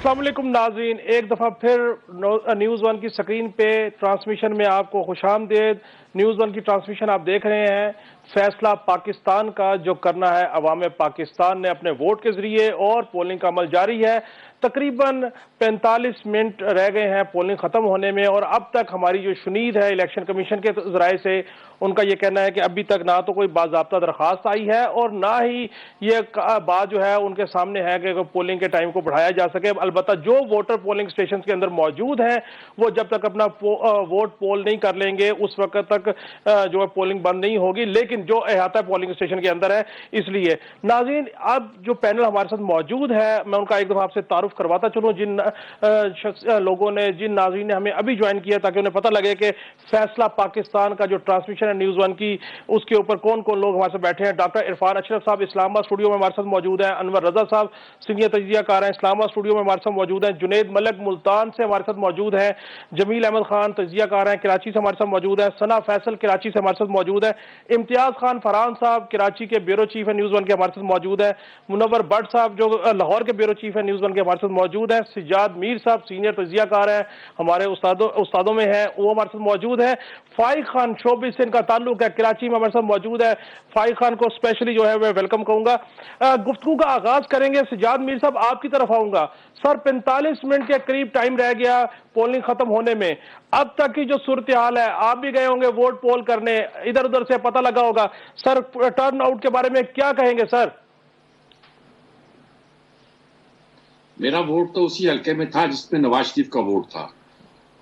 अस्सलाम वालेकुम नाज़रीन, एक दफ़ा फिर न्यूज़ वन की स्क्रीन पे ट्रांसमिशन में आपको खुशामदीद। न्यूज़ वन की ट्रांसमिशन आप देख रहे हैं। फैसला पाकिस्तान का जो करना है अवाम पाकिस्तान ने अपने वोट के जरिए, और पोलिंग का अमल जारी है। तकरीबन 45 मिनट रह गए हैं पोलिंग खत्म होने में, और अब तक हमारी जो शुनीद है इलेक्शन कमीशन के जराए से, उनका यह कहना है कि अभी तक ना तो कोई बाज़ाब्ता दरखास्त आई है और ना ही ये बात जो है उनके सामने है कि पोलिंग के टाइम को बढ़ाया जा सके। अलबत्ता जो वोटर पोलिंग स्टेशन के अंदर मौजूद हैं वो जब तक अपना वोट पोल नहीं कर लेंगे उस वक्त तक जो है पोलिंग बंद नहीं होगी। लेकिन जो अहाता पोलिंग स्टेशन के अंदर है, इसलिए नाज़रीन अब जो पैनल हमारे साथ मौजूद है मैं उनका एक दफा आपसे तारुफ करवाता चलूं। जिन लोगों ने, जिन नाज़रीन ने हमें अभी ज्वाइन किया ताकि उन्हें पता लगे कि फैसला पाकिस्तान का जो ट्रांसमिशन है न्यूज़ वन की, उसके ऊपर कौन कौन लोग हमारे साथ बैठे हैं। डॉक्टर इरफान अशरफ साहब इस्लामाबाद स्टूडियो में हमारे साथ मौजूद हैं। अनवर रजा साहब सीनियर तजियाकार हैं, इस्लामाबाद स्टूडियो में हमारे साथ मौजूद हैं। जुनैद मलिक मुल्तान से हमारे साथ मौजूद हैं। जमील अहमद खान तजियाकार हैं, कराची से हमारे साथ मौजूद हैं। सना फैसल कराची से हमारे साथ मौजूद है। इम्तियाज खान फरहान साहब कराची के ब्यूरो चीफ है न्यूज़ वन के, हमारे साथ मौजूद है। मुनव्वर भट्ट साहब जो लाहौर के ब्यूरो चीफ है न्यूज़ वन के, हमारे साथ मौजूद है। सिजाद मीर साहब सीनियर तजियाकार हैं, हमारे उस्तादों में है, वो हमारे साथ मौजूद है। फाइक खान शोबिस से इनका ताल्लुक है, कराची में हमारे साथ मौजूद है। फाइक खान को स्पेशली जो है मैं वेलकम कहूंगा। गुफ्तगू का आगाज करेंगे। सिजाद मीर साहब आपकी तरफ आऊंगा। सर 45 मिनट के करीब टाइम रह गया पोलिंग खत्म होने में, अब तक की जो सूरत हाल है, आप भी गए होंगे वोट पोल करने, इधर उधर से पता लगा होगा, सर टर्न आउट के बारे में क्या कहेंगे सर? मेरा वोट तो उसी हल्के में था जिसमें नवाज शरीफ का वोट था,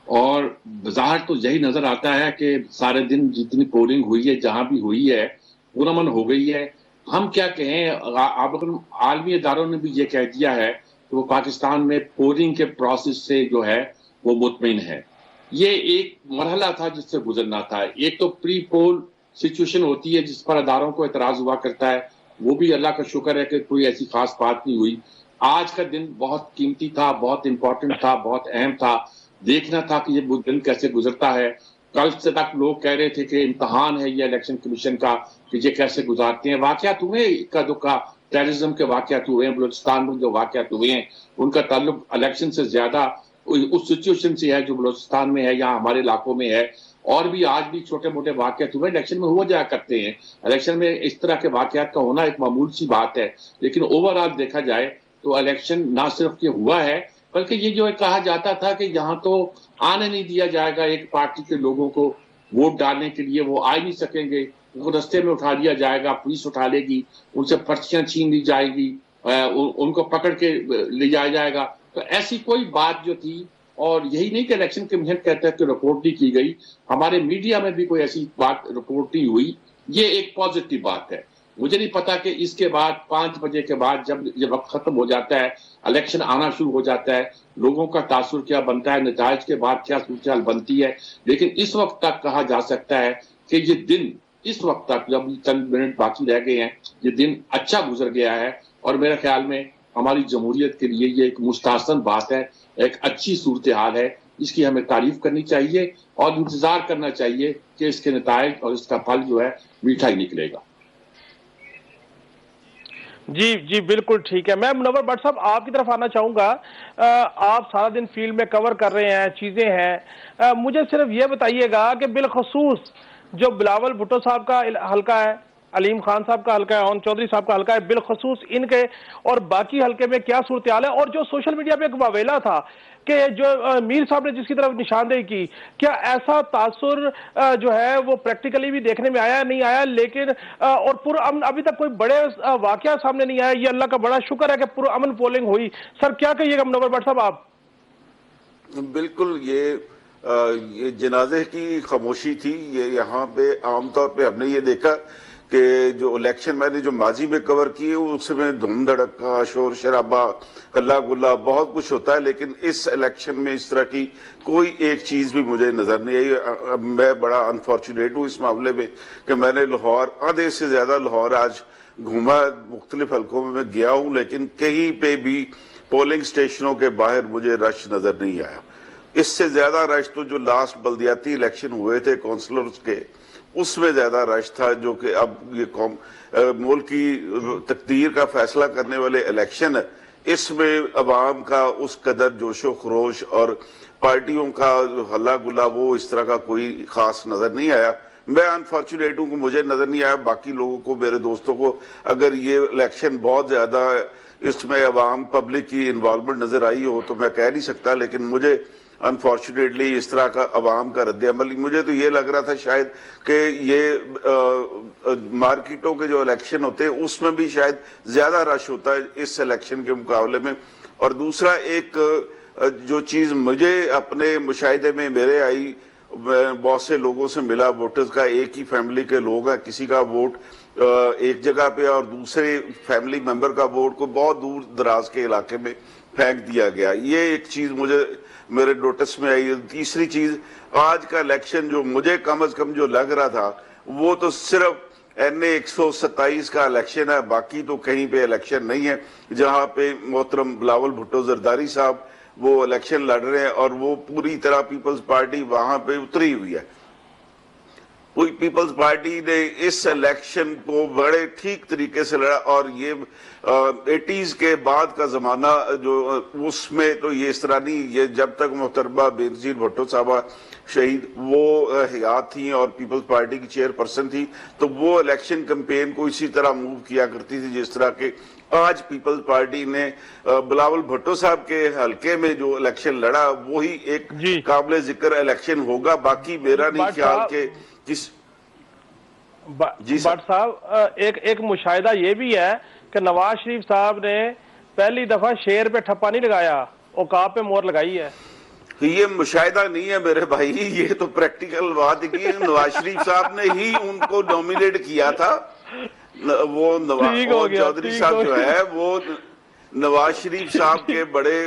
और बाहर तो यही नजर आता है कि सारे दिन जितनी पोलिंग हुई है, जहां भी हुई है, पुरअमन हो गई है। हम क्या कहें, आप अगर आलमी इदारों ने भी ये कह दिया है कि वो पाकिस्तान में पोलिंग के प्रोसेस से जो है वो मुतमईन है। ये एक मरहला था जिससे गुजरना था। एक तो प्री पोल सिचुएशन होती है जिस पर अदारों को एतराज हुआ करता है, वो भी अल्लाह का शुक्र है कि कोई ऐसी खास बात नहीं हुई। आज का दिन बहुत कीमती था, बहुत इंपॉर्टेंट था, बहुत अहम था। देखना था कि ये दिन कैसे गुजरता है। कल से तक लोग कह रहे थे कि इम्तहान है ये इलेक्शन कमीशन का कि ये कैसे गुजारते हैं। वाकयात हुए इक्का दुक्का, टेररिज्म के वाकयात हुए हैं, बलूचिस्तान में जो वाकयात हुए हैं उनका ताल्लुक इलेक्शन से ज्यादा उस सिचुएशन से है जो बलूचिस्तान में है या हमारे इलाकों में है। और भी आज भी छोटे मोटे वाकयात हुए, इलेक्शन में हो जाया करते हैं। इलेक्शन में इस तरह के वाकयात का होना एक मामूल सी बात है, लेकिन ओवरऑल देखा जाए तो इलेक्शन ना सिर्फ ये हुआ है, बल्कि ये जो कहा जाता था कि यहाँ तो आने नहीं दिया जाएगा एक पार्टी के लोगों को वोट डालने के लिए, वो आ ही नहीं सकेंगे, उनको रास्ते में उठा लिया जाएगा, पुलिस उठा लेगी, उनसे पर्चियां छीन ली जाएगी, उनको पकड़ के ले जाया जाएगा। तो ऐसी कोई बात जो थी, और यही नहीं कि इलेक्शन कमीशन कहता है कि रिपोर्ट नहीं की गई, हमारे मीडिया में भी कोई ऐसी बात रिपोर्ट नहीं हुई। ये एक पॉजिटिव बात है। मुझे नहीं पता कि इसके बाद 5 बजे के बाद जब ये वक्त खत्म हो जाता है, इलेक्शन आना शुरू हो जाता है, लोगों का तासुर क्या बनता है, नताइज के बाद क्या सूरत बनती है। लेकिन इस वक्त तक कहा जा सकता है कि ये दिन, इस वक्त तक जब चंद मिनट बाकी रह गए हैं, ये दिन अच्छा गुजर गया है। और मेरे ख्याल में हमारी जमहूरियत के लिए ये एक मुस्तहसन बात है, एक अच्छी सूरत हाल है। इसकी हमें तारीफ करनी चाहिए और इंतजार करना चाहिए कि इसके नताइज और इसका फल जो है मीठा ही निकलेगा। जी जी बिल्कुल ठीक है। मैं मुनव्वर भट्ट साहब आपकी तरफ आना चाहूंगा। आप सारा दिन फील्ड में कवर कर रहे हैं, चीजें हैं, मुझे सिर्फ ये बताइएगा कि बिलखसूस जो बिलावल भुट्टो साहब का हल्का है, अलीम खान साहब का हल्का है, ओन चौधरी साहब का हल्का है, बिलखसूस इनके और बाकी हल्के में क्या सूरत हाल है? और जो सोशल मीडिया पे एक वावेला था कि जो मीर साहब ने जिसकी तरफ निशानदेही की, क्या ऐसा तासुर जो है वो प्रैक्टिकली भी देखने में आया नहीं आया? लेकिन और पुरअमन अभी तक कोई बड़े वाकया सामने नहीं आया। ये अल्लाह का बड़ा शुक्र है कि पुरअमन पोलिंग हुई। सर क्या कहिएगा मुनव्वर भट्ट साहब आप? बिल्कुल, ये जनाजे की खामोशी थी। ये यहाँ पे आमतौर पे हमने ये देखा कि जो इलेक्शन मैंने जो माजी में कवर किए उसमें धूम धड़का, शोर शराबा, हल्ला गुल्ला बहुत कुछ होता है, लेकिन इस इलेक्शन में इस तरह की कोई एक चीज भी मुझे नजर नहीं आई। मैं बड़ा अनफॉर्चुनेट हूँ इस मामले में कि मैंने लाहौर, आधे से ज्यादा लाहौर आज घूमा, मुख्तलिफ हल्कों में मैं गया हूँ, लेकिन कहीं पे भी पोलिंग स्टेशनों के बाहर मुझे रश नजर नहीं आया। इससे ज्यादा रश तो जो लास्ट बल्दियाती इलेक्शन हुए थे काउंसलर्स के, उसमें ज्यादा रश था। जो कि अब ये मुल्क की तकदीर का फैसला करने वाले इलेक्शन है, इसमें अवाम का उस कदर जोशो खरोश और पार्टियों का हल्ला गुल्ला वो इस तरह का कोई खास नजर नहीं आया। मैं अनफॉर्चुनेट हूं कि मुझे नजर नहीं आया, बाकी लोगों को, मेरे दोस्तों को अगर ये इलेक्शन बहुत ज्यादा इसमें अवाम पब्लिक की इन्वॉल्वमेंट नजर आई हो तो मैं कह नहीं सकता, लेकिन मुझे अनफॉर्चुनेटली इस तरह का अवाम का रद्द-ए-अमल, मुझे तो ये लग रहा था शायद कि ये मार्केटों के जो इलेक्शन होते हैं उसमें भी शायद ज्यादा रश होता है इस इलेक्शन के मुकाबले में। और दूसरा एक जो चीज मुझे अपने मुशाहिदे में मेरे आई, बहुत से लोगों से मिला, वोटर्स का, एक ही फैमिली के लोग हैं, किसी का वोट एक जगह पे और दूसरे फैमिली मेंबर का वोट को बहुत दूर दराज के इलाके में फेंक दिया गया। ये एक चीज मुझे मेरे नोटिस में आई। तीसरी चीज, आज का इलेक्शन जो मुझे कम से कम जो लग रहा था वो तो सिर्फ NA 127 का इलेक्शन है, बाकी तो कहीं पे इलेक्शन नहीं है। जहां पे मोहतरम बिलावल भुट्टो जरदारी साहब वो इलेक्शन लड़ रहे हैं और वो पूरी तरह पीपल्स पार्टी वहां पे उतरी हुई है। पीपल्स पार्टी ने इस इलेक्शन को बड़े ठीक तरीके से लड़ा और ये 80s के बाद का जमाना जो उसमें तो ये इस तरह नहीं, ये जब तक मोहतरमा बेनजीर भुट्टो साहबा शहीद वो हयात थी और पीपल्स पार्टी की चेयरपर्सन थी, तो वो इलेक्शन कैंपेन को इसी तरह मूव किया करती थी जिस तरह के आज पीपल्स पार्टी ने बिलावल भुट्टो साहब के हलके में जो इलेक्शन लड़ा वही एक काबिल जिक्र इलेक्शन होगा। बाकी मेरा नहीं ख्याल के जी भट्ट साहब, एक मुशाहिदा ये भी है कि नवाज शरीफ साहब ने पहली दफा शेर पे ठप्पा नहीं लगाया, औकाब पे मोहर लगाई है। ये मुशाहिदा नहीं है मेरे भाई, ये तो प्रैक्टिकल बात है कि नवाज शरीफ साहब ने ही उनको नॉमिनेट किया था। वो नवाज चौधरी साहब जो है वो नवाज शरीफ साहब के बड़े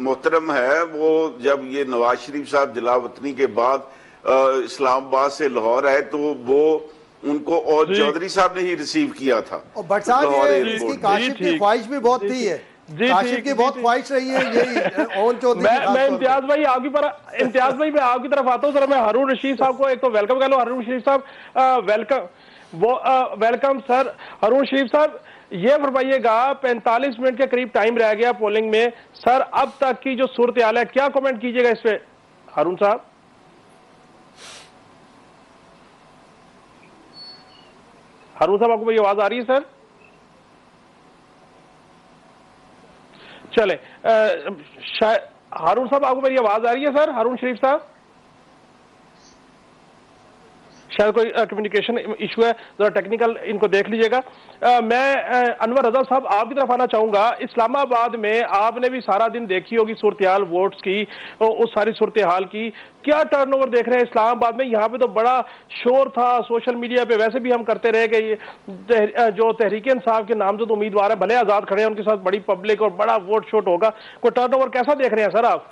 मोहतरम है। वो जब ये नवाज शरीफ साहब जलावतनी के बाद इस्लामाबाद से लाहौर आए तो वो उनको और चौधरी साहब ने ही रिसीव किया था। और भट्ट साहब इसकी काशिफ की ख्वाहिश भी बहुत थी है, काशिफ की बहुत ख्वाहिश रही है यही ओन चौधरी। मैं इम्तियाज भाई आपकी तरफ आता हूँ। सर मैं हारून रशीद साहब को एक तो वेलकम कह लो। हारून रशीद साहब वेलकम सर। हारून शरीफ साहब ये फरमाइएगा, 45 मिनट के करीब टाइम रह गया पोलिंग में सर, अब तक की जो सूरत हाल है क्या कमेंट कीजिएगा इस पे हारून साहब? हारून साहब आपको मेरी आवाज आ रही है सर? चले शायद हारून साहब आपको मेरी आवाज आ रही है सर? हारून शरीफ साहब शायद कोई कम्युनिकेशन इशू है, जरा टेक्निकल इनको देख लीजिएगा। मैं अनवर रजा साहब आपकी तरफ आना चाहूंगा। इस्लामाबाद में आपने भी सारा दिन देखी होगी सूरत हाल वोट्स की, उस सारी सूरत हाल की क्या टर्नओवर देख रहे हैं इस्लामाबाद में? यहाँ पे तो बड़ा शोर था सोशल मीडिया पे, वैसे भी हम करते रहे कि जो तहरीक इंसाफ के नामजद उम्मीदवार है भले आजाद खड़े हैं, उनके साथ बड़ी पब्लिक और बड़ा वोट शोट होगा। कोई टर्नओवर कैसा देख रहे हैं सर आप?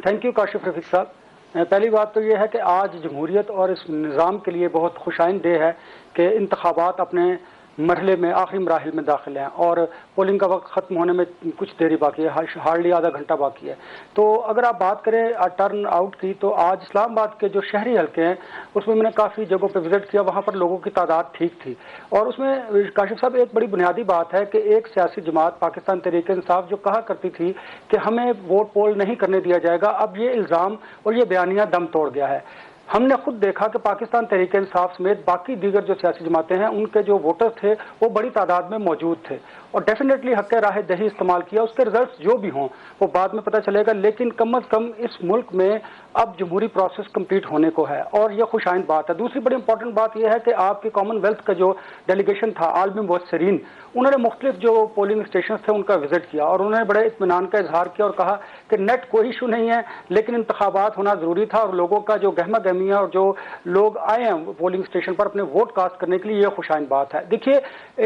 थैंक यू काशिफ रफीक साहब। पहली बात तो यह है कि आज जमहूरियत और इस निज़ाम के लिए बहुत खुशाइन डे है कि इंतखाबात अपने मरहले में आखिरी मराहिल में दाखिल हैं और पोलिंग का वक्त ख़त्म होने में कुछ देरी बाकी है, हार्डली आधा घंटा बाकी है। तो अगर आप बात करें टर्न आउट की, तो आज इस्लामाबाद के जो शहरी हल्के हैं उसमें मैंने काफ़ी जगहों पर विजिट किया, वहाँ पर लोगों की तादाद ठीक थी। और उसमें काशिफ साहब एक बड़ी बुनियादी बात है कि एक सियासी जमात पाकिस्तान तहरीक इंसाफ जो कहा करती थी कि हमें वोट पोल नहीं करने दिया जाएगा, अब ये इल्ज़ाम और ये बयानिया दम तोड़ गया है। हमने खुद देखा कि पाकिस्तान तहरीक इंसाफ समेत बाकी दीगर जो सियासी जमातें हैं उनके जो वोटर थे वो बड़ी तादाद में मौजूद थे और डेफिनेटली हक राह दही इस्तेमाल किया। उसके रिजल्ट्स जो भी हों वो बाद में पता चलेगा, लेकिन कम अज़ कम इस मुल्क में अब जमहूरी प्रोसेस कंप्लीट होने को है और यह खुशाइन बात है। दूसरी बड़ी इंपॉर्टेंट बात यह है कि आपके कॉमनवेल्थ का जो डेलीगेशन था आलमी मुबस्सिरीन, उन्होंने मुख्तलिफ जो पोलिंग स्टेशन थे उनका विजिट किया और उन्होंने बड़े इत्मीनान का इजहार किया और कहा कि नेट कोई इशू नहीं है, लेकिन इंतखाबात होना जरूरी था और लोगों का जो गहमा गहमियाँ और जो लोग आए हैं पोलिंग स्टेशन पर अपने वोट कास्ट करने के लिए, यह खुशाइन बात है। देखिए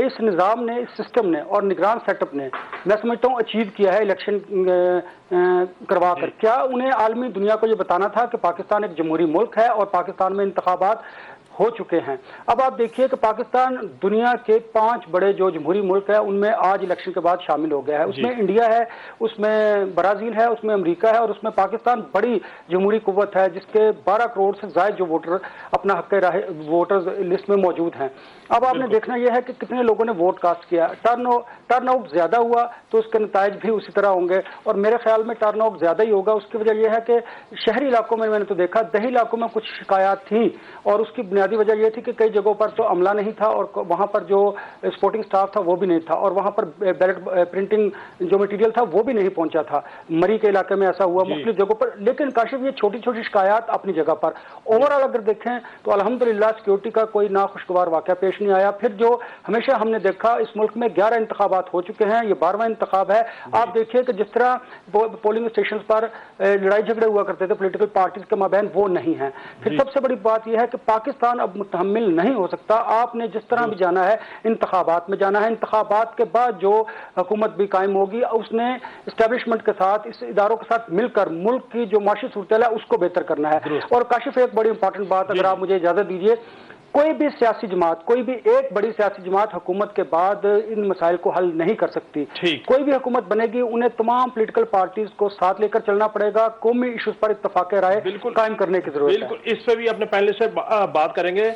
इस निज़ाम ने, इस सिस्टम ने और निगरान सेटअप ने, मैं समझता हूँ अचीव किया है इलेक्शन करवा कर। क्या उन्हें आलमी दुनिया को यह बताना था कि पाकिस्तान एक जमहूरी मुल्क है और पाकिस्तान में इंतखाबात हो चुके हैं। अब आप देखिए कि पाकिस्तान दुनिया के 5 बड़े जो जमहूरी मुल्क है उनमें आज इलेक्शन के बाद शामिल हो गया है। उसमें इंडिया है, उसमें ब्राजील है, उसमें अमेरिका है और उसमें पाकिस्तान बड़ी जमहूरी कुव्वत है जिसके 12 करोड़ से ज्यादा जो वोटर अपना हक राह वोटर्स लिस्ट में मौजूद हैं। अब आपने देखना यह है कि कितने लोगों ने वोट कास्ट किया। टर्न आउट ज्यादा हुआ तो उसके नताइज भी उसी तरह होंगे और मेरे ख्याल में टर्न आउट ज्यादा ही होगा। उसकी वजह यह है कि शहरी इलाकों में मैंने तो देखा, दही इलाकों में कुछ शिकायत थी और उसकी बुनियादी वजह यह थी कि कई जगहों पर तो अमला नहीं था और वहां पर जो सपोर्टिंग स्टाफ था वो भी नहीं था और वहां पर बैलेट प्रिंटिंग जो मटेरियल था वो भी नहीं पहुंचा था। मरी के इलाके में ऐसा हुआ, मुख्तलिफ जगहों पर। लेकिन काशिफ ये छोटी छोटी शिकायत अपनी जगह पर। ओवरऑल अगर देखें तो अल्हम्दुलिल्लाह सिक्योरिटी का कोई नाखुशगवार वाकया पेश नहीं आया। फिर जो हमेशा हमने देखा, इस मुल्क में 11 इंतखाबात हो चुके हैं, ये 12वां इंतखाब है। आप देखिए कि जिस तरह पोलिंग स्टेशन पर लड़ाई झगड़े हुआ करते थे पॉलिटिकल पार्टीज के माबैन, वो नहीं है। फिर सबसे बड़ी बात यह है कि पाकिस्तान अब मुतहम्मिल नहीं हो सकता। आपने जिस तरह भी जाना है इंतखाबात में जाना है, इंतखाबात के बाद जो हुकूमत भी कायम होगी उसने इस्टेब्लिशमेंट के साथ, इस इदारों के साथ मिलकर मुल्क की जो माशी सूरत है उसको बेहतर करना है। और काशिफ एक बड़ी इंपॉर्टेंट बात, अगर आप मुझे इजाजत दीजिए, कोई भी सियासी जमात, कोई भी एक बड़ी सियासी जमात हुकूमत के बाद इन मसाइल को हल नहीं कर सकती। कोई भी हुकूमत बनेगी उन्हें तमाम पॉलिटिकल पार्टीज को साथ लेकर चलना पड़ेगा। कौमी इश्यूज पर इत्तफाक राय कायम करने की जरूरत है। बिल्कुल, इस पे भी अपने पहले से बात करेंगे।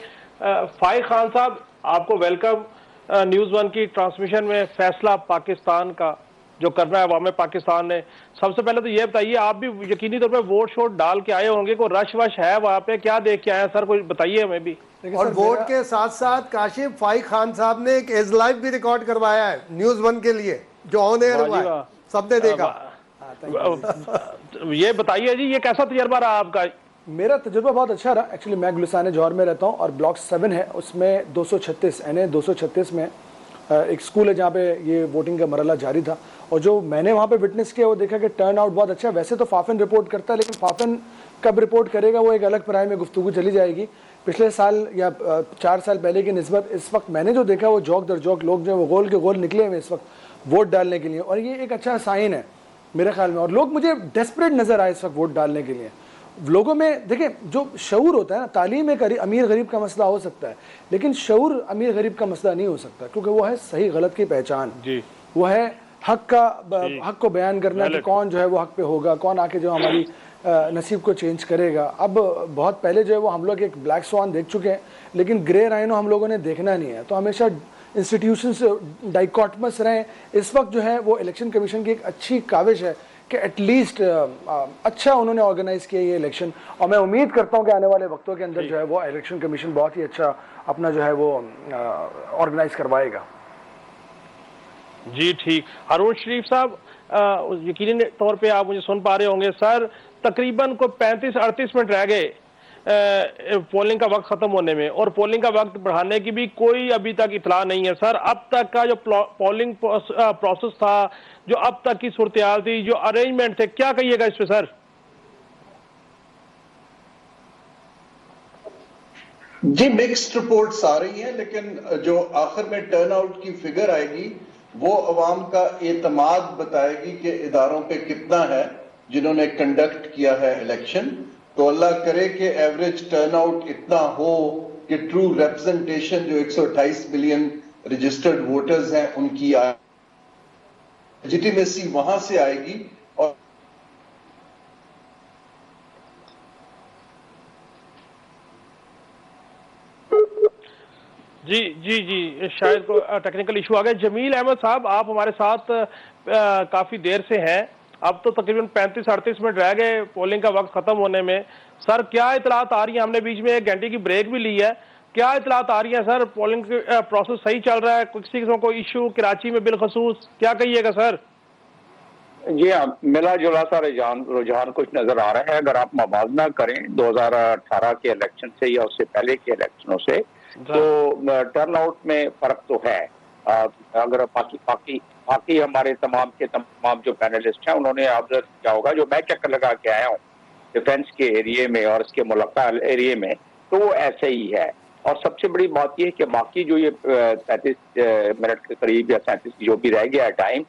फाइक खान साहब, आपको वेलकम न्यूज़ 1 की ट्रांसमिशन में। फैसला पाकिस्तान का जो करना है अवाम पाकिस्तान ने, सबसे पहले तो ये बताइए, आप भी यकीनी तौर पे वोट शोट डाल के आए होंगे, कोई रश वश है वहां पे, क्या देख के आए सर, कोई बताइए हमें भी। और वोट के साथ साथ काशिफ, फाइक खान साहब ने एक एज लाइव भी रिकॉर्ड करवाया है न्यूज़ 1 के लिए, जो ऑन एयर हुआ है, सबने देखा। ये बताइए जी, ये कैसा तजर्बा रहा आपका? मेरा तजुर्बा बहुत अच्छा रहा। एक्चुअली मैं गुलिस्तान जौहर में रहता हूँ और ब्लॉक 7 है, उसमें 236 यानी 236 में एक स्कूल है जहाँ पे ये वोटिंग का मरहला जारी था। और जो मैंने वहाँ पे विटनेस किया वो देखा कि टर्न आउट बहुत अच्छा है। वैसे तो फाफिन रिपोर्ट करता है, लेकिन फाफिन कब रिपोर्ट करेगा वो एक अलग पराए में गुफ्तगू चली जाएगी। पिछले साल या 4 साल पहले की निस्बत इस वक्त मैंने जो देखा वो जौक दर जौक लोग जो वो गोल के गोल निकले हुए इस वक्त वोट डालने के लिए, और ये एक अच्छा साइन है मेरे ख्याल में। और लोग मुझे डेस्परेट नज़र आए इस वक्त वोट डालने के लिए। लोगों में देखिए जो शऊर होता है ना, तालीम एक अमीर गरीब का मसला हो सकता है, लेकिन शऊर अमीर गरीब का मसला नहीं हो सकता, क्योंकि वो है सही गलत की पहचान, वो है हक हक को बयान करना कि कौन जो है वो हक पे होगा, कौन आके जो हमारी नसीब को चेंज करेगा। अब बहुत पहले जो है वो हम लोग एक ब्लैक स्वान देख चुके हैं, लेकिन ग्रे राइनो हम लोगों ने देखना नहीं है। तो हमेशा इंस्टीट्यूशन से डाइकॉटमस रहें। इस वक्त जो है वो इलेक्शन कमीशन की एक अच्छी काविश है कि एटलीस्ट अच्छा उन्होंने ऑर्गेनाइज किया ये इलेक्शन, और मैं उम्मीद करता हूँ कि आने वाले वक्तों के अंदर जो है वो इलेक्शन कमीशन बहुत ही अच्छा अपना जो है वो ऑर्गेनाइज करवाएगा। जी ठीक। हारून शरीफ साहब, यकीनी तौर पे आप मुझे सुन पा रहे होंगे सर। तकरीबन को 35-38 मिनट रह गए पोलिंग का वक्त खत्म होने में, और पोलिंग का वक्त बढ़ाने की भी कोई अभी तक इतला नहीं है सर। अब तक का जो पोलिंग प्रोसेस था, जो अब तक की सूरत-ए-हाल थी, जो अरेंजमेंट थे, क्या कहिएगा इस पे सर? जी मिक्स्ड रिपोर्ट्स आ रही हैं, लेकिन जो आखिर में टर्न आउट की फिगर आएगी वो अवाम का एतमाद बताएगी कि इदारों पे कितना है जिन्होंने कंडक्ट किया है इलेक्शन। तो अल्लाह करे कि एवरेज टर्न आउट इतना हो कि ट्रू रिप्रेजेंटेशन जो 128 मिलियन रजिस्टर्ड वोटर्स हैं उनकी लेजिटिमेसी वहां से आएगी। और जी जी जी, शायद को टेक्निकल इशू आ गया। जमील अहमद साहब, आप हमारे साथ काफी देर से हैं। अब तो तकरीबन 35-38 मिनट रह गए पोलिंग का वक्त खत्म होने में। सर क्या इतलात आ रही है? हमने बीच में 1 घंटे की ब्रेक भी ली है, क्या इतलात आ रही है सर? पोलिंग प्रोसेस सही चल रहा है? किसी किस्म को इशू कराची में बिलखसूस, क्या कहिएगा सर? जी हाँ, मिला जुला सा रुझान कुछ नजर आ रहा है। अगर आप मवाजना करें 2018 के इलेक्शन से या उससे पहले के इलेक्शनों से, तो टर्न आउट में फर्क तो है। अगर बाकी हमारे तमाम जो पैनलिस्ट हैं उन्होंने ऑब्जर्व किया होगा, जो मैं चक्कर लगा के आया हूँ डिफेंस के एरिए में और इसके मुल्का एरिए में, तो वो ऐसे ही है। और सबसे बड़ी बात यह है कि बाकी जो ये 37 मिनट के करीब या 37 जो भी रह गया टाइम,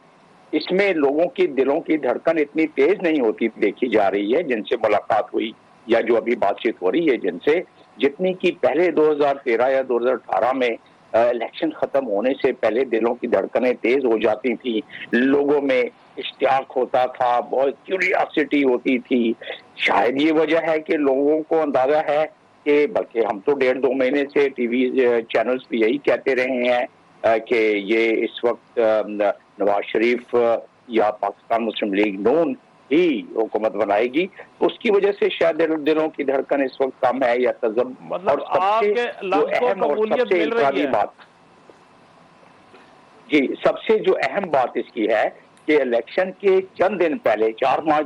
इसमें लोगों की दिलों की धड़कन इतनी तेज नहीं होती देखी जा रही है जिनसे मुलाकात हुई या जो अभी बातचीत हो रही है जिनसे। जितनी कि पहले 2013 या 2018 में इलेक्शन खत्म होने से पहले दिलों की धड़कनें तेज हो जाती थी, लोगों में इश्तियाक होता था, बहुत क्यूरियोसिटी होती थी। शायद ये वजह है कि लोगों को अंदाजा है कि, बल्कि हम तो 1.5-2 महीने से टीवी चैनल्स पे यही कहते रहे हैं कि ये इस वक्त नवाज शरीफ या पाकिस्तान मुस्लिम लीग नून ही हुकूमत बनाएगी, तो उसकी वजह से शायद दिलों की धड़कन इस वक्त कम है या तजब। मतलब आपके लफ्ज़ को कबूलियत मिल रही है। बात जी, सबसे जो अहम बात इसकी है कि इलेक्शन के चंद दिन पहले, 4-5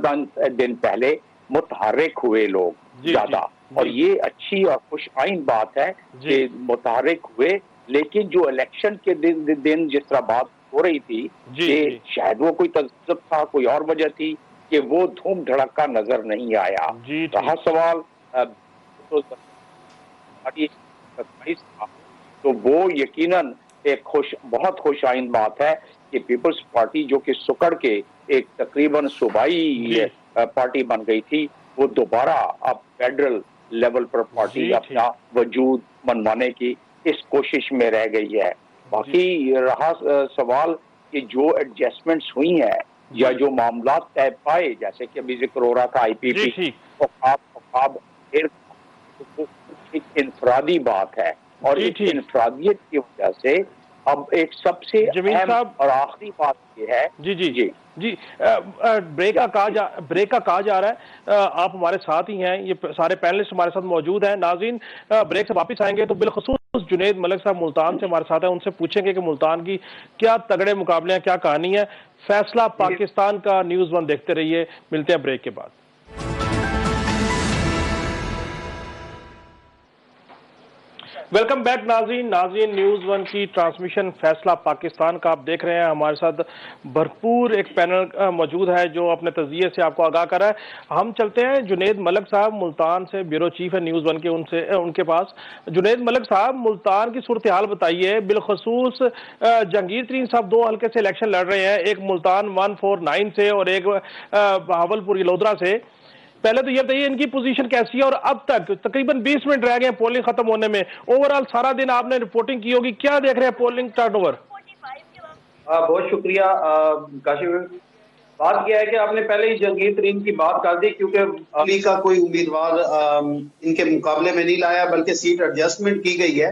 दिन पहले मुतहर्रिक हुए लोग ज्यादा, और ये अच्छी और खुशआइन बात है कि मुतहर्रिक हुए। लेकिन जो इलेक्शन के दिन जिस तरह बात हो रही थी कि शायद वो कोई तजब था, कोई और वजह थी, कि वो धूम धड़का नजर नहीं आया। रहा सवाल तो वो यकीनन एक बहुत खुशआइन बात है कि पीपल्स पार्टी जो कि सुकड़ के एक तकरीबन सूबाई पार्टी बन गई थी, वो दोबारा अब फेडरल लेवल पर पार्टी अपना वजूद मनवाने की इस कोशिश में रह गई है। बाकी रहा सवाल कि जो एडजस्टमेंट्स हुई हैं या जो मामला तय पाए, जैसे कि अभी जिक्र हो रहा था IPP, एक इंफरादी बात है, और इस इंफरादियत की वजह से अब एक सबसे अहम और आखिरी बात ये है। जी ब्रेक का कहा जा रहा है। आप हमारे साथ ही हैं, ये सारे पैनलिस्ट हमारे साथ मौजूद हैं। नाज़रीन, ब्रेक से वापस आएंगे तो बिलखुसूस जुनैद मलिक साहब मुल्तान से हमारे साथ हैं, उनसे पूछेंगे कि मुल्तान की क्या तगड़े मुकाबले हैं, क्या कहानी है। फैसला पाकिस्तान का न्यूज़ 1 देखते रहिए। मिलते हैं ब्रेक के बाद। वेलकम बैक नाज़रीन न्यूज़ 1 की ट्रांसमिशन फैसला पाकिस्तान का आप देख रहे हैं। हमारे साथ भरपूर एक पैनल मौजूद है जो अपने तज़किये से आपको आगाह कर रहा है। हम चलते हैं जुनैद मलिक साहब मुल्तान से, ब्यूरो चीफ है न्यूज़ 1 के, उनके पास। जुनैद मलिक साहब, मुल्तान की सूरत हाल बताइए। बिलखसूस जहांगीर तरीन साहब 2 हल्के से इलेक्शन लड़ रहे हैं, एक मुल्तान 149 से और एक बहावलपुर यलोदरा से। पहले तो ये बताइए इनकी पोजीशन कैसी है, और अब तक तकरीबन 20 मिनट रह गए पोलिंग खत्म होने में। ओवरऑल सारा दिन आपने रिपोर्टिंग की होगी, क्या देख रहे हैं पोलिंग टर्नओवर? बहुत शुक्रिया काशिफ। बात यह है कि आपने पहले ही जहांगीर तरीन की बात कर दी, क्योंकि अली का कोई उम्मीदवार इनके मुकाबले में नहीं लाया, बल्कि सीट एडजस्टमेंट की गई है।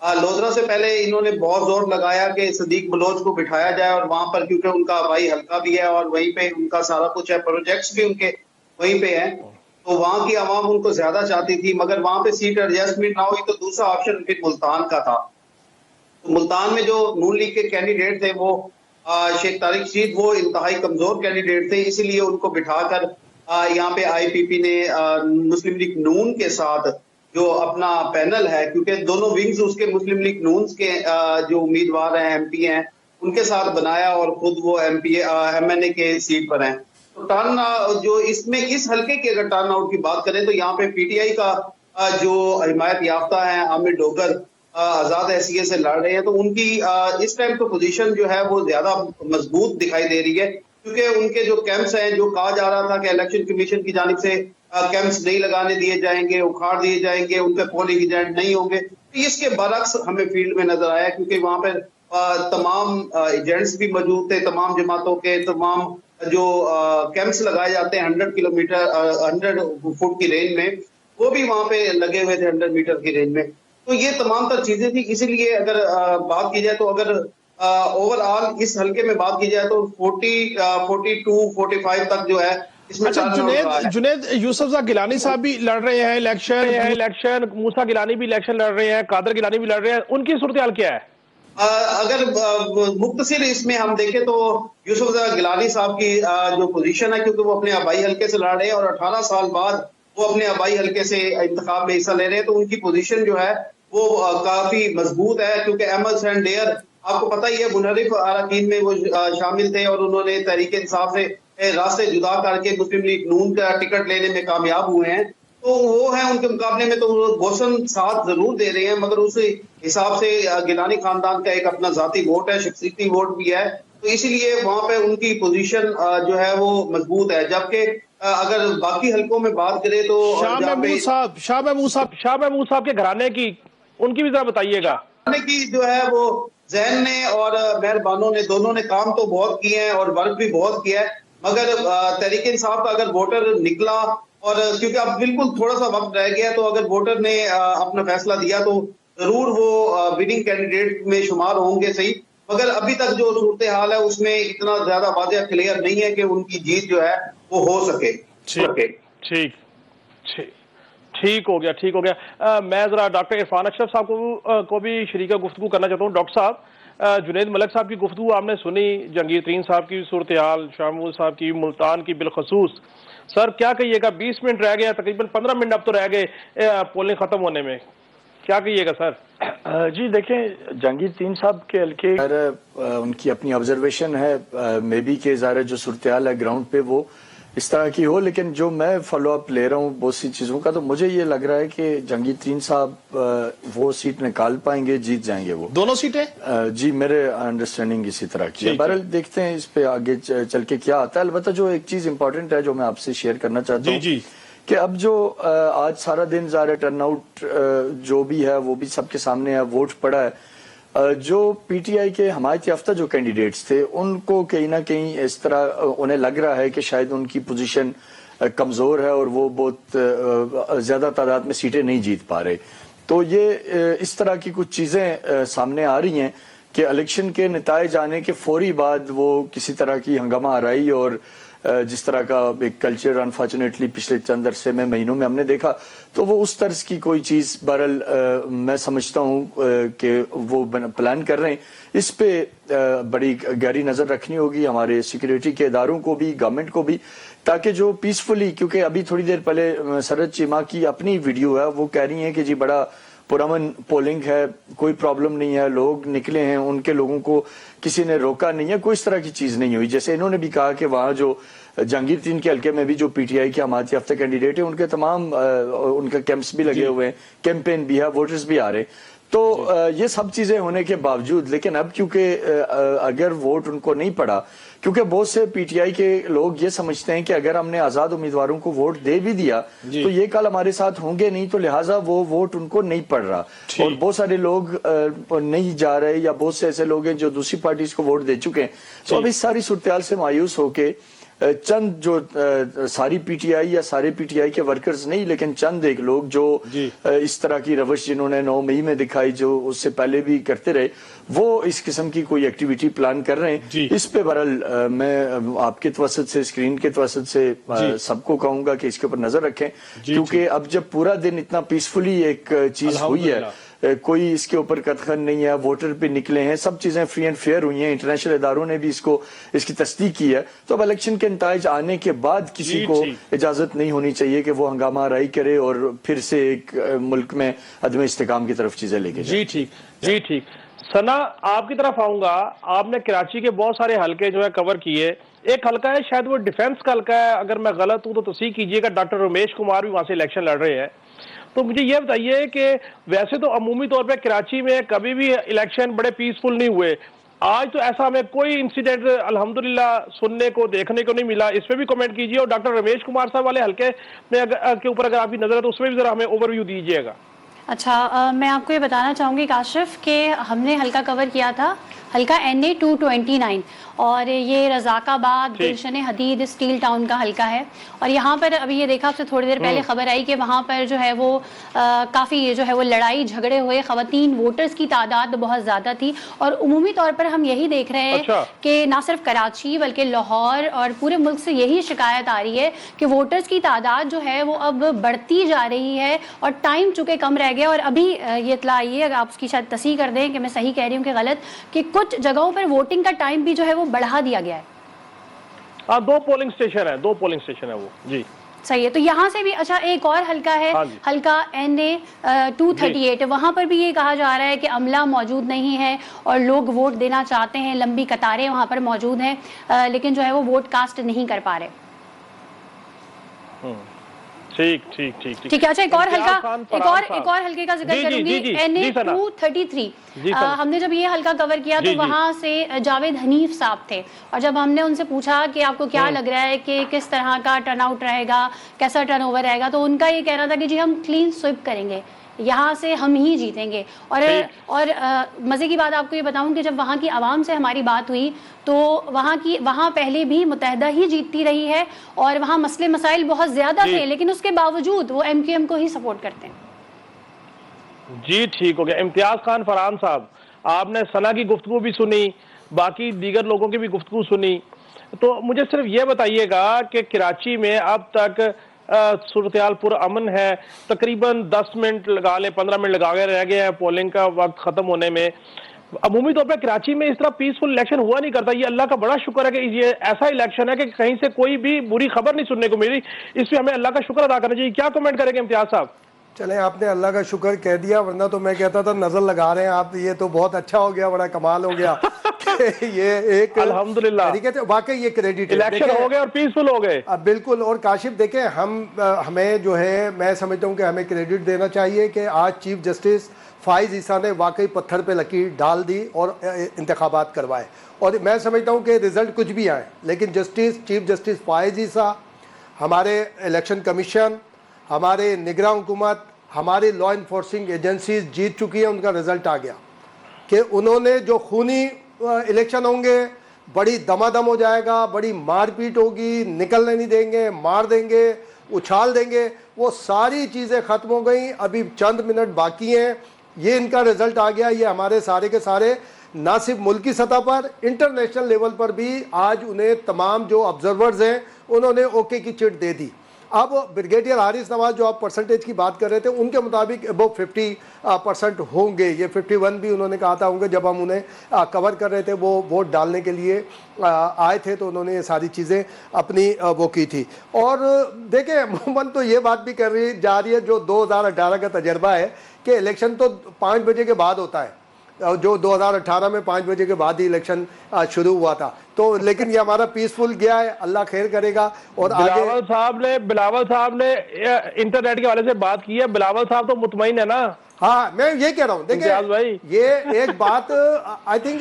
लोधरा से पहले इन्होंने बहुत जोर लगाया कि सदीक बलोच को बिठाया जाए, और वहां पर क्योंकि उनका भाई हल्का भी है और वहीं पे उनका सारा कुछ है, प्रोजेक्ट्स भी उनके वहीं पे है, तो वहां की आवाम उनको ज्यादा चाहती थी। मगर वहां पे सीट एडजस्टमेंट ना हुई तो दूसरा ऑप्शन फिर मुल्तान का था। तो मुल्तान में जो नून लीग के कैंडिडेट थे वो शेख तारिक रशीद, वो इंतहाई कमजोर कैंडिडेट थे, इसीलिए उनको बिठाकर यहाँ पे IPP ने मुस्लिम लीग नून के साथ जो अपना पैनल है, क्योंकि दोनों विंग्स उसके मुस्लिम लीग नून के जो उम्मीदवार हैं, MP हैं, उनके साथ बनाया, और खुद वो MNA के सीट पर हैं। तो टर्न जो इसमें इस हल्के की अगर टर्न आउट की बात करें तो यहाँ पे PTI का जो हिमायत याफ्ता है आमिर डोगर आजाद हैसियत से लड़ रहे हैं, तो उनकी इस टाइम तो पोजीशन जो है वो ज्यादा मजबूत दिखाई दे रही है, क्योंकि उनके जो कैंप्स हैं, जो कहा जा रहा था कि इलेक्शन कमीशन की जानिब से कैंप्स नहीं लगाने दिए जाएंगे, उखाड़ दिए जाएंगे, उनके पोलिंग एजेंट नहीं होंगे, तो इसके बरक्स हमें फील्ड में नजर आया, क्योंकि वहां पर तमाम एजेंट्स भी मौजूद थे, तमाम जमातों के तमाम जो कैंप्स लगाए जाते हैं 100 फुट की रेंज में, वो भी वहां पे लगे हुए थे 100 मीटर की रेंज में। तो ये तमाम तर चीजें थी। इसीलिए अगर बात की जाए तो अगर ओवरऑल इस हल्के में बात की जाए तो 42-45 तक जो है इसमें। अच्छा जुनैद, यूसुफ गिलानी साहब भी लड़ रहे हैं इलेक्शन, मूसा गिलानी भी इलेक्शन लड़ रहे हैं, कादर गिलानी भी लड़ रहे हैं, उनकी सूरत हाल क्या है? अगर मुख्तसर इसमें हम देखें तो यूसुफ गिलानी साहब की जो पोजीशन है, क्योंकि वो अपने आबाई हल्के से लड़ रहे हैं और 18 साल बाद वो अपने आबाई हल्के से इंतखाब में हिस्सा ले रहे हैं, तो उनकी पोजीशन जो है वो काफी मजबूत है, क्योंकि अहमद हुसैन डेयर आपको पता ही है मुनहरिफ अरकान में वो शामिल थे, और उन्होंने तहरीक इंसाफ से रास्ते जुदा करके मुस्लिम लीग नून का टिकट लेने में कामयाब हुए हैं। तो वो है उनके मुकाबले में तो बोसन साथ जरूर दे रहे हैं, मगर उस हिसाब से गिलानी खानदान का एक अपना जाती वोट है, शख्सियती वोट भी है, तो इसीलिए वहां पे उनकी पोजीशन जो है वो मजबूत है। जबकि अगर बाकी हलकों में बात करें तो शाह महमूद साहब के घराने की, उनकी भी जरा बताइएगा। की जो है वो जैन ने और मेहरबानों ने, दोनों ने काम तो बहुत किए हैं और वर्क भी बहुत किया है, मगर तहरीक इंसाफ का अगर वोटर निकला, और क्योंकि अब बिल्कुल थोड़ा सा वक्त रह गया, तो अगर वोटर ने अपना फैसला दिया तो जरूर वो विनिंग कैंडिडेट में शुमार होंगे सही, मगर अभी तक जो सूरत हाल है उसमें इतना ज्यादा वाज़ेह क्लियर नहीं है कि उनकी जीत जो है वो हो सके। ठीक हो गया। मैं जरा डॉक्टर इरफान अशरफ साहब को भी शरीका गुफ्तगू करना चाहता हूँ। डॉक्टर साहब, जुनैद मलिक साहब की गुफ्तगू आपने सुनी, जहांगीर तरीन साहब की सूरत हाल, शाह महमूद साहब की, मुल्तान की बिलखसूस। सर क्या कहिएगा, 20 मिनट रह गए, तकरीबन 15 मिनट अब तो रह गए पोलिंग खत्म होने में, क्या कहिएगा सर? जी देखें, जहांगीर तरीन साहब के हल्के उनकी अपनी ऑब्जर्वेशन है, मे बी के ज़ाहिर जो सूरत हाल है ग्राउंड पे वो इस तरह की हो, लेकिन जो मैं फॉलो अप ले रहा हूँ बहुत सी चीज़ों का, तो मुझे ये लग रहा है कि जहांगीर तरीन साहब वो सीट निकाल पाएंगे, जीत जाएंगे वो दोनों सीटें। जी मेरे अंडरस्टैंडिंग इसी तरह की है। बहरहाल देखते हैं इस पे आगे चल के क्या आता है। अलबत्ता जो एक चीज़ इंपॉर्टेंट है जो मैं आपसे शेयर करना चाहता हूँ कि अब जो आज सारा दिन ज़ाहिर टर्नआउट जो भी है वो भी सबके सामने है, वोट पड़ा है, जो पीटीआई के हमायत याफ्ता जो कैंडिडेट्स थे उनको कहीं ना कहीं इस तरह उन्हें लग रहा है कि शायद उनकी पोजीशन कमज़ोर है और वो बहुत ज़्यादा तादाद में सीटें नहीं जीत पा रहे। तो ये इस तरह की कुछ चीज़ें सामने आ रही हैं कि इलेक्शन के नताइज आने के फौरी बाद वो किसी तरह की हंगामा आराई और जिस तरह का एक कल्चर अनफॉर्चुनेटली पिछले चंद अरसे में महीनों में हमने देखा, तो वो उस तर्ज की कोई चीज़ बहरहाल मैं समझता हूँ कि वो प्लान कर रहे हैं। इस पे बड़ी गहरी नज़र रखनी होगी हमारे सिक्योरिटी के इदारों को भी, गवर्नमेंट को भी, ताकि जो पीसफुली, क्योंकि अभी थोड़ी देर पहले सरद चीमा की अपनी वीडियो है, वो कह रही है कि जी बड़ा पुरअमन पोलिंग है, कोई प्रॉब्लम नहीं है, लोग निकले हैं, उनके लोगों को किसी ने रोका नहीं है, कोई इस तरह की चीज़ नहीं हुई। जैसे इन्होंने भी कहा कि वहाँ जो जहांगीर तरीन के हल्के में भी जो पीटीआई के हमायत याफ्ता कैंडिडेट है उनके तमाम उनका कैंप्स भी लगे हुए हैं, कैंपेन भी है, वोटर्स भी आ रहे हैं। तो ये सब चीज़ें होने के बावजूद, लेकिन अब क्योंकि अगर वोट उनको नहीं पड़ा, क्योंकि बहुत से पीटीआई के लोग ये समझते हैं कि अगर हमने आज़ाद उम्मीदवारों को वोट दे भी दिया तो ये कल हमारे साथ होंगे नहीं, तो लिहाजा वो वोट उनको नहीं पड़ रहा, और बहुत सारे लोग नहीं जा रहे, या बहुत से ऐसे लोग हैं जो दूसरी पार्टीज को वोट दे चुके हैं। तो अब इस सारी सूरत हाल से मायूस होके चंद जो सारी पीटीआई या सारे पीटीआई के वर्कर्स नहीं, लेकिन चंद एक लोग जो इस तरह की रवश जिन्होंने 9 मई में दिखाई, जो उससे पहले भी करते रहे, वो इस किस्म की कोई एक्टिविटी प्लान कर रहे हैं। इस पे बहरहाल मैं आपके तवसत से, स्क्रीन के तवसत से सबको कहूंगा कि इसके ऊपर नजर रखें, क्योंकि अब जब पूरा दिन इतना पीसफुली एक चीज हुई है, कोई इसके ऊपर कतखन नहीं है, वोटर पे निकले हैं, सब चीजें फ्री एंड फेयर हुई हैं, इंटरनेशनल इदारों ने भी इसकी तस्दीक की है। तो अब इलेक्शन के नताइज आने के बाद किसी को इजाजत नहीं होनी चाहिए कि वो हंगामा राई करे और फिर से एक मुल्क में अदम इस्तेकाम की तरफ चीजें लेके जाए। जी ठीक। सना, आपकी तरफ आऊंगा। आपने कराची के बहुत सारे हलके जो है कवर किए, एक हलका है शायद वो डिफेंस का हलका है, अगर मैं गलत हूं तो तस्दीक कीजिएगा, डॉक्टर रमेश कुमार भी वहां से इलेक्शन लड़ रहे हैं। तो मुझे ये बताइए कि वैसे तो अमूमी तौर पे कराची में कभी भी इलेक्शन बड़े पीसफुल नहीं हुए, आज तो ऐसा हमें कोई इंसिडेंट अल्हम्दुलिल्लाह सुनने को, देखने को नहीं मिला, इस पे भी कमेंट कीजिए। और डॉक्टर रमेश कुमार साहब वाले हलके में के ऊपर अगर आपकी नजर है तो उसमें भी जरा हमें ओवरव्यू दीजिएगा। अच्छा, मैं आपको ये बताना चाहूँगी काशिफ कि हमने हल्का कवर किया था, हल्का NA 229, और ये रज़ाकाबाद, गुलशन हदीद, स्टील टाउन का हल्का है। और यहाँ पर अभी ये देखा आपसे थोड़ी देर पहले खबर आई कि वहाँ पर जो है वो काफ़ी जो है वो लड़ाई झगड़े हुए, ख़वातीन वोटर्स की तादाद बहुत ज़्यादा थी। और उमूमी तौर पर हम यही देख रहे हैं कि ना सिर्फ कराची बल्कि लाहौर और पूरे मुल्क से यही शिकायत आ रही है कि वोटर्स की तादाद जो है वो अब बढ़ती जा रही है और टाइम चूँकि कम रह गया। और अभी ये इत्ला आई है, अगर आप उसकी शायद तस्दीक कर दें कि मैं सही कह रही हूँ कि गलत, कि कुछ जगहों पर वोटिंग का टाइम भी जो है वो बढ़ा दिया गया है। 2 पोलिंग स्टेशन है वो। जी सही है। तो यहाँ से भी अच्छा एक और हल्का है, हल्का NA 238, वहाँ पर भी ये कहा जा रहा है कि अमला मौजूद नहीं है और लोग वोट देना चाहते हैं, लंबी कतारें वहाँ पर मौजूद हैं, लेकिन जो है वो वोट कास्ट नहीं कर पा रहे। ठीक ठीक ठीक ठीक है। अच्छा, एक और हल्के का जिक्र करूंगी, NA-233। हमने जब ये हल्का कवर किया तो वहां से जावेद हनीफ साहब थे, और जब हमने उनसे पूछा कि आपको क्या लग रहा है कि किस तरह का टर्नआउट रहेगा, कैसा टर्नओवर रहेगा, तो उनका ये कहना था कि जी हम क्लीन स्वीप करेंगे, यहाँ से हम ही जीतेंगे। और मज़े की बात आपको ये बताऊं कि जब वहाँ की आवाम से हमारी बात हुई तो वहाँ पहले भी मुत्तहिदा ही जीतती रही है, और वहाँ मसले मसाइल बहुत ज़्यादा थे, लेकिन उसके बावजूद वो MQM को ही सपोर्ट करते हैं। जी ठीक हो गया। इम्तियाज खान फरहान साहब, आपने सना की गुफ्तगू भी सुनी, बाकी दीगर लोगों की भी गुफ्तगू सुनी, तो मुझे सिर्फ ये बताइएगा कि कराची में अब तक सूरत-ए-हाल पुरअमन है, तकरीबन 10 मिनट लगा ले, 15 मिनट लगा के रह गए हैं पोलिंग का वक्त खत्म होने में। अमूमी तौर पर कराची में इस तरह पीसफुल इलेक्शन हुआ नहीं करता। ये अल्लाह का बड़ा शुक्र है कि ये ऐसा इलेक्शन है कि कहीं से कोई भी बुरी खबर नहीं सुनने को मिली, इसमें हमें अल्लाह का शुक्र अदा करना चाहिए। क्या कमेंट करेंगे इम्तियाज साहब? चले, आपने अल्लाह का शुक्र कह दिया, वरना तो मैं कहता था नजर लगा रहे हैं आप, ये तो बहुत अच्छा हो गया, बड़ा कमाल हो गया। ये एक अल्हम्दुलिल्लाह तरीके से वाकई ये क्रेडिट इलेक्शन हो गए और पीसफुल हो गए। बिल्कुल। और काशिफ देखें, हमें जो है, मैं समझता हूँ कि हमें क्रेडिट देना चाहिए कि आज चीफ जस्टिस फाइज ईसा ने वाकई पत्थर पे लकीर डाल दी और इंतखाबात करवाए, और मैं समझता हूँ कि रिजल्ट कुछ भी आए, लेकिन चीफ जस्टिस फाइज ईसा, हमारे इलेक्शन कमीशन, हमारे निगरान हुकूमत, हमारी लॉ इन्फोर्सिंग एजेंसीज जीत चुकी है। उनका रिजल्ट आ गया कि उन्होंने जो खूनी इलेक्शन होंगे, बड़ी दमादम हो जाएगा, बड़ी मारपीट होगी, निकलने नहीं देंगे, मार देंगे, उछाल देंगे, वो सारी चीज़ें ख़त्म हो गई। अभी चंद मिनट बाकी हैं, ये इनका रिजल्ट आ गया। ये हमारे सारे के सारे ना सिर्फ मुल्की सतह पर, इंटरनेशनल लेवल पर भी आज उन्हें तमाम जो ऑब्जर्वर्स हैं उन्होंने ओके की चिट दे दी। अब ब्रिगेडियर हारिस नवाज जो आप परसेंटेज की बात कर रहे थे, उनके मुताबिक अबव 50% होंगे। ये 51 भी उन्होंने कहा था होंगे। जब हम उन्हें कवर कर रहे थे, वो वोट डालने के लिए आए थे, तो उन्होंने ये सारी चीज़ें अपनी वो की थी। और देखें, अमूमन तो ये बात भी कर रही जा रही है, जो 2018 का तजर्बा है कि इलेक्शन तो 5 बजे के बाद होता है, जो 2018 में 5 बजे के बाद ही इलेक्शन शुरू हुआ था। तो लेकिन ये हमारा पीसफुल गया है, अल्लाह खैर करेगा। और बिलावल साहब ने इंटरनेट के वाले से बात की है, बिलावल साहब तो मुतमईन है ना? हाँ, मैं ये कह रहा हूँ। देखिए, ये एक बात आई थिंक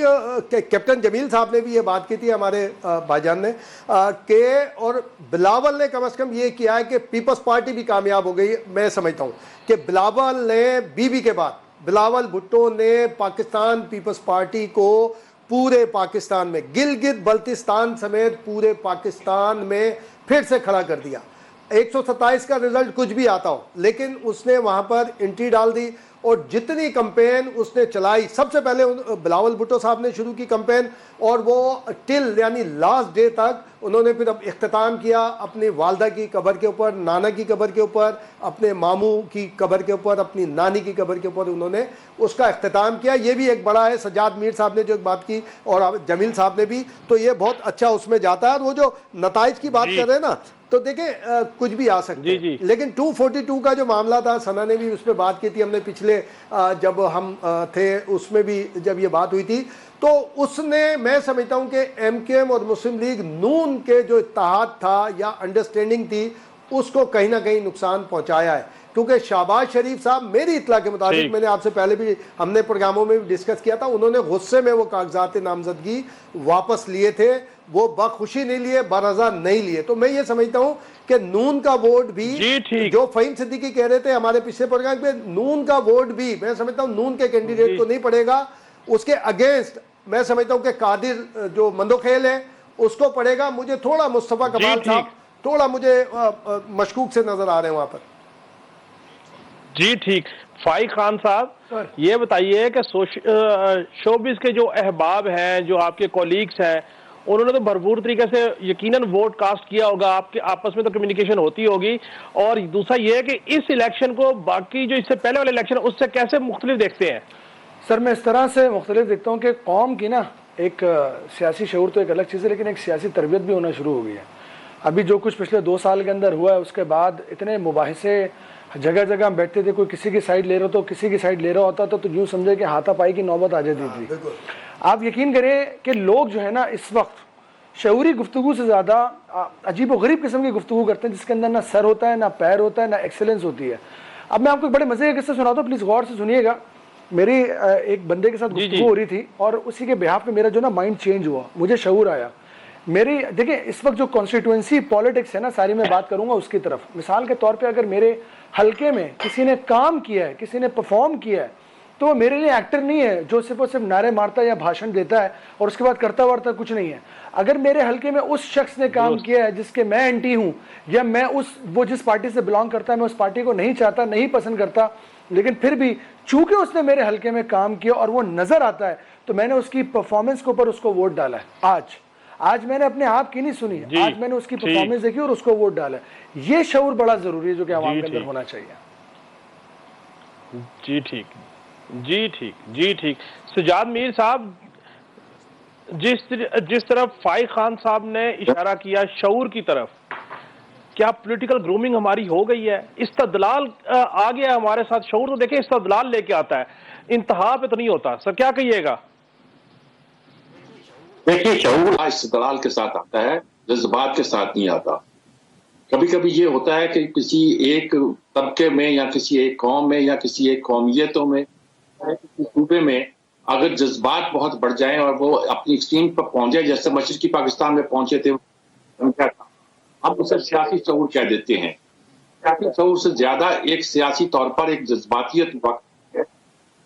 कैप्टन जमील साहब ने भी ये बात की थी, हमारे भाईजान ने, के और बिलावल ने कम से कम ये किया है कि पीपल्स पार्टी भी कामयाब हो गई। मैं समझता हूँ कि बिलावल ने बीबी के बाद, बिलावल भुट्टो ने पाकिस्तान पीपल्स पार्टी को पूरे पाकिस्तान में, गिलगित बल्तिस्तान समेत पूरे पाकिस्तान में फिर से खड़ा कर दिया। 127 का रिजल्ट कुछ भी आता हो, लेकिन उसने वहां पर एंट्री डाल दी। और जितनी कंपेन उसने चलाई, सबसे पहले बिलावल भुट्टो साहब ने शुरू की कंपेन, और वो टिल यानी लास्ट डे तक उन्होंने फिर अब इख्तिताम किया अपनी वालदा की कब्र के ऊपर, नाना की कब्र के ऊपर, अपने मामू की कब्र के ऊपर, अपनी नानी की कब्र के ऊपर उन्होंने उसका इख्तिताम किया। ये भी एक बड़ा है। सज्जाद मीर साहब ने जो बात की और जमील साहब ने भी, तो ये बहुत अच्छा उसमें जाता है। और वो जो नताइज की बात कर रहे हैं ना, तो देखें कुछ भी आ सकते हैं, लेकिन 242 का जो मामला था, सना ने भी उस पर बात की थी, हमने पिछले जब हम थे उसमें भी जब ये बात हुई थी, तो उसने, मैं समझता हूं कि MQM और मुस्लिम लीग नून के जो इत्तेहाद था या अंडरस्टैंडिंग थी, उसको कहीं ना कहीं नुकसान पहुंचाया है। क्योंकि शहबाज शरीफ साहब, मेरी इत्तला के मुताबिक, मैंने आपसे पहले भी हमने प्रोग्रामों में भी डिस्कस किया था, उन्होंने गुस्से में वो कागजात नामजदगी वापस लिए थे। वो बखुशी नहीं लिए, बरज़ा नहीं लिए। तो मैं ये समझता हूं कि नून का वोट भी, जो फहीम सिद्दीकी कह रहे थे हमारे पिछले प्रोग्राम पे, नून का वोट भी मैं समझता हूं नून के कैंडिडेट को नहीं पड़ेगा, उसके अगेंस्ट मैं समझता हूं कि कादिर जो मंदोखेल है उसको पड़ेगा। मुझे थोड़ा मुस्तफा कमाल साहब थोड़ा मुझे मशकूक से नजर आ रहे हैं वहां पर। जी ठीक। फाइक खान साहब, ये बताइए कि शोबिस के जो अहबाब हैं, जो आपके कॉलीग्स हैं, उन्होंने तो भरपूर तरीके से यकीनन वोट कास्ट किया होगा, आपके आपस में तो कम्युनिकेशन होती होगी। और दूसरा ये है कि इस इलेक्शन को बाकी जो इससे पहले वाले इलेक्शन उससे कैसे मुख्तलिफ देखते हैं? सर, मैं इस तरह से मुख्तलिफ देखता हूँ कि कौम की ना एक सियासी शऊर तो एक अलग चीज़ है, लेकिन एक सियासी तरबियत भी होना शुरू हो गई है। अभी जो कुछ पिछले 2 साल के अंदर हुआ है, उसके बाद इतने मुबाहिसे, जगह जगह हम बैठते थे, कोई किसी की साइड ले रहा तो किसी की साइड ले रहा होता तो यूँ समझे कि हाथापाई की नौबत आ जाती थी। आप यकीन करें कि लोग जो है ना, इस वक्त शऊरी गुफ्तगू से ज़्यादा अजीब व गरीब किस्म की गुफ्तगू करते हैं जिसके अंदर ना सर होता है, ना पैर होता है, ना एक्सेलेंस होती है। अब मैं आपको एक बड़े मज़े का किस्सा सुनाता हूँ, प्लीज़ गौर से सुनिएगा। मेरी एक बंदे के साथ गुफ्तगू हो रही थी और उसी के बिहाफ पे मेरा जो ना माइंड चेंज हुआ, मुझे शऊर आया। मेरी देखिए इस वक्त जो कॉन्स्टिट्यूंसी पॉलिटिक्स है ना, सारी मैं बात करूँगा उसकी तरफ। मिसाल के तौर पर अगर मेरे हल्के में किसी ने काम किया है, किसी ने परफॉर्म किया है, तो वो मेरे लिए एक्टर नहीं है जो सिर्फ और सिर्फ नारे मारता है या भाषण देता है और उसके बाद करता वर्ता कुछ नहीं है। अगर मेरे हल्के में उस शख्स ने काम किया है जिसके मैं एंटी हूं, या मैं वो जिस पार्टी से बिलोंग करता है मैं उस पार्टी को नहीं चाहता, नहीं पसंद करता, लेकिन फिर भी चूंकि उसने मेरे हल्के में काम किया और वो नजर आता है, तो मैंने उसकी परफॉर्मेंस के ऊपर उसको वोट डाला है। आज मैंने अपने आप की नहीं सुनी, आज मैंने उसकी परफॉर्मेंस देखी और उसको वोट डाला है। ये शऊर बड़ा जरूरी है जो कि आवाम के अंदर होना चाहिए। जी ठीक, जी ठीक, जी ठीक। सजाद मीर साहब, जिस तरफ फाइक खान साहब ने इशारा किया शऊर की तरफ, क्या पॉलिटिकल ग्रूमिंग हमारी हो गई है? इस्तदलाल आ गया हमारे साथ। शऊर तो देखिए इस्तदलाल लेके आता है, इंतहा पे तो नहीं होता। सर क्या कहिएगा? देखिए शऊर इस्तदलाल के साथ आता है, जज्बात के साथ नहीं आता। कभी कभी ये होता है कि किसी एक तबके में या किसी एक कौम में या किसी एक कौमियतों में, किसी सूबे में अगर जज्बात बहुत बढ़ जाएं और वो अपनी एक्सट्रीम पर पहुंच जाए, जैसे मशरकी पाकिस्तान में पहुंचे थे, हम उसे सियासी शऊर कह देते हैं। सियासी शऊर से ज्यादा एक सियासी तौर पर एक जज्बातियत वक्त है,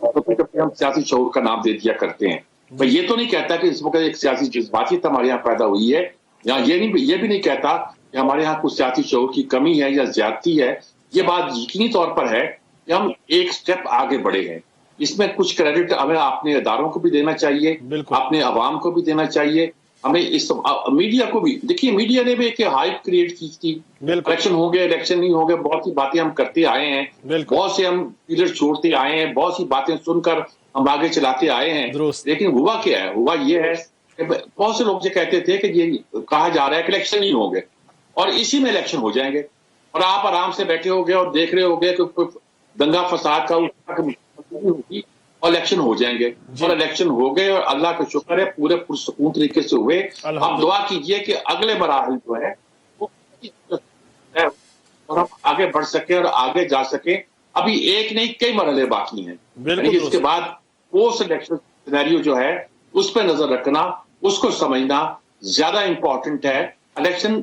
कभी हम सियासी शऊर का नाम दे दिया करते हैं। मैं ये तो नहीं कहता कि इस वक्त एक सियासी जज्बातियत हमारे यहाँ पैदा हुई है, या ये भी नहीं कहता कि हमारे यहाँ कुछ सियासी शऊर की कमी है या ज्यादती है। ये बात यकीनी तौर पर है कि हम एक स्टेप आगे बढ़े हैं। इसमें कुछ क्रेडिट हमें अपने इदारों को भी देना चाहिए, अपने अवाम को भी देना चाहिए, हमें इस मीडिया को भी। देखिए मीडिया ने भी एक हाइप क्रिएट की थी, इलेक्शन हो गए, इलेक्शन नहीं हो गए, बहुत सी बातें हम करते आए हैं, बहुत से हम पीरियड छोड़ते आए हैं, बहुत सी बातें सुनकर हम आगे चलाते आए हैं। लेकिन हुआ क्या है? हुआ ये है कि बहुत से लोग ये कहते थे कि ये कहा जा रहा है कि इलेक्शन नहीं होंगे और इसी में इलेक्शन हो जाएंगे, और आप आराम से बैठे हो गए और देख रहे हो गए कि दंगा फसाद का होगी और इलेक्शन हो जाएंगे, और इलेक्शन हो गए और अल्लाह का शुक्र है पूरे पुरसकून तरीके से हुए। आप दुआ कीजिए कि अगले मराहल जो है वो और हम आगे बढ़ सके और आगे जा सके। अभी एक नहीं कई मरहले बाकी हैं, लेकिन इसके बाद पोस्ट इलेक्शन सिनेरियो जो है उस पर नजर रखना, उसको समझना ज्यादा इंपॉर्टेंट है। इलेक्शन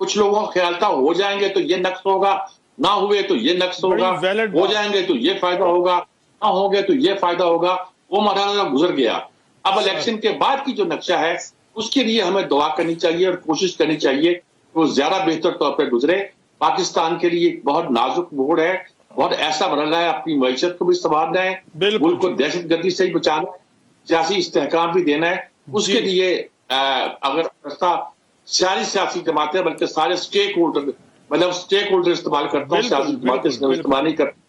कुछ लोगों का ख्याल था हो जाएंगे तो ये नक्स होगा, ना हुए तो ये नक्स होगा, हो जाएंगे तो ये फायदा होगा, ना हो गए तो ये फायदा होगा। वो मरहला गुजर गया। अब इलेक्शन के बाद की जो नक्शा है उसके लिए हमें दुआ करनी चाहिए और कोशिश करनी चाहिए कि वो ज्यादा बेहतर तौर पर गुजरे। पाकिस्तान के लिए बहुत नाजुक मोड़ है, बहुत ऐसा मरहला है, अपनी मैशत को भी संभालना है, मुल्क को दहशतगर्दी से ही बचाना है, सियासी इस्तेहकाम भी देना है। उसके लिए अगर सारी सियासी जमातें बल्कि सारे स्टेक होल्डर इस्तेमाल करता हूँ, सियासी जमातें इस्तेमाल नहीं करती,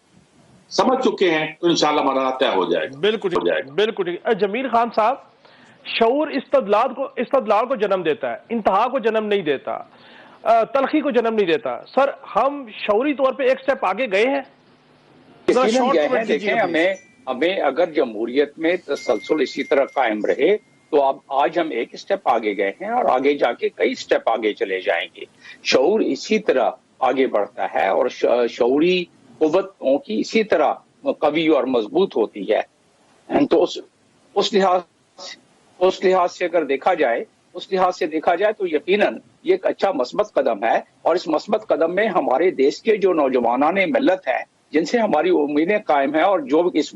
समझ चुके हैं तो इंशाल्लाह मरहला तय हो जाएगा। बिल्कुल हो जाएगा, बिल्कुल ठीक। जमील खान साहब, शऊर इस्तदलाल को जन्म देता है, इंतहा को जन्म नहीं देता, तलखी को जन्म नहीं देता। सर हम शऊरी तौर पे एक स्टेप आगे गए हैं? देखें, हमें अगर जमहूरियत में तसलसल इसी तरह कायम रहे तो अब आज हम एक स्टेप आगे गए हैं और आगे जाके कई स्टेप आगे चले जाएंगे। शऊर इसी तरह आगे बढ़ता है और शऊरी कुव्वतों की इसी तरह कवी और मजबूत होती है। तो उस लिहाज से अगर देखा जाए तो यकीनन ये एक अच्छा मस्बत कदम है, और इस मस्बत कदम में हमारे देश के जो नौजवानान मिल्लत हैं जिनसे हमारी उम्मीदें कायम हैं और जो इस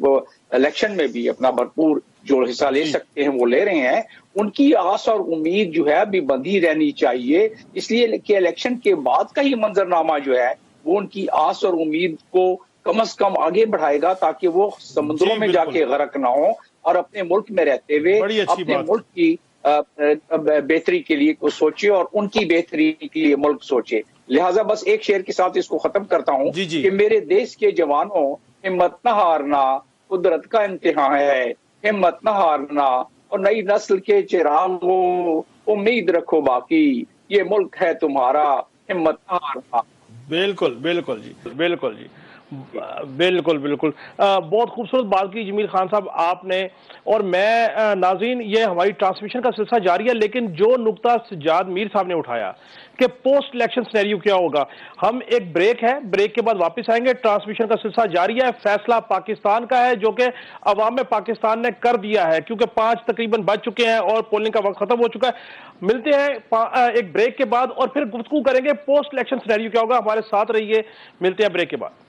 इलेक्शन में भी अपना भरपूर जो हिस्सा ले सकते हैं वो ले रहे हैं, उनकी आस और उम्मीद जो है अभी बंधी रहनी चाहिए। इसलिए कि इलेक्शन के बाद का ही मंजरनामा जो है वो उनकी आस और उम्मीद को कम से कम आगे बढ़ाएगा, ताकि वो समुद्रों में जाके गरक ना हो और अपने मुल्क में रहते हुए अपने मुल्क की बेहतरी के लिए कुछ सोचे और उनकी बेहतरी के लिए मुल्क सोचे। लिहाजा बस एक शेर के साथ इसको खत्म करता हूँ कि मेरे देश के जवानों, हिम्मत न हारना, कुदरत का इम्तिहान है, हिम्मत न हारना, और नई नस्ल के चिरागों उम्मीद रखो बाकी, ये मुल्क है तुम्हारा, हिम्मत न हारना। बिल्कुल बिल्कुल जी, बिल्कुल जी। बिल्कुल बिल्कुल, बहुत खूबसूरत बात की जमील खान साहब आपने। और मैं नाज़रीन, ये हमारी ट्रांसमिशन का सिलसिला जारी है, लेकिन जो नुक्ता सज्जाद मीर साहब ने उठाया कि पोस्ट इलेक्शन सिनेरियो क्या होगा, हम एक ब्रेक है, ब्रेक के बाद वापस आएंगे। ट्रांसमिशन का सिलसिला जारी है, फैसला पाकिस्तान का है जो कि अवाम पाकिस्तान ने कर दिया है, क्योंकि 5 तकरीबन बज चुके हैं और पोलिंग का वक्त खत्म हो चुका है। मिलते हैं एक ब्रेक के बाद और फिर गुफ्तगू करेंगे पोस्ट इलेक्शन सिनेरियो क्या होगा। हमारे साथ रहिए, मिलते हैं ब्रेक के बाद।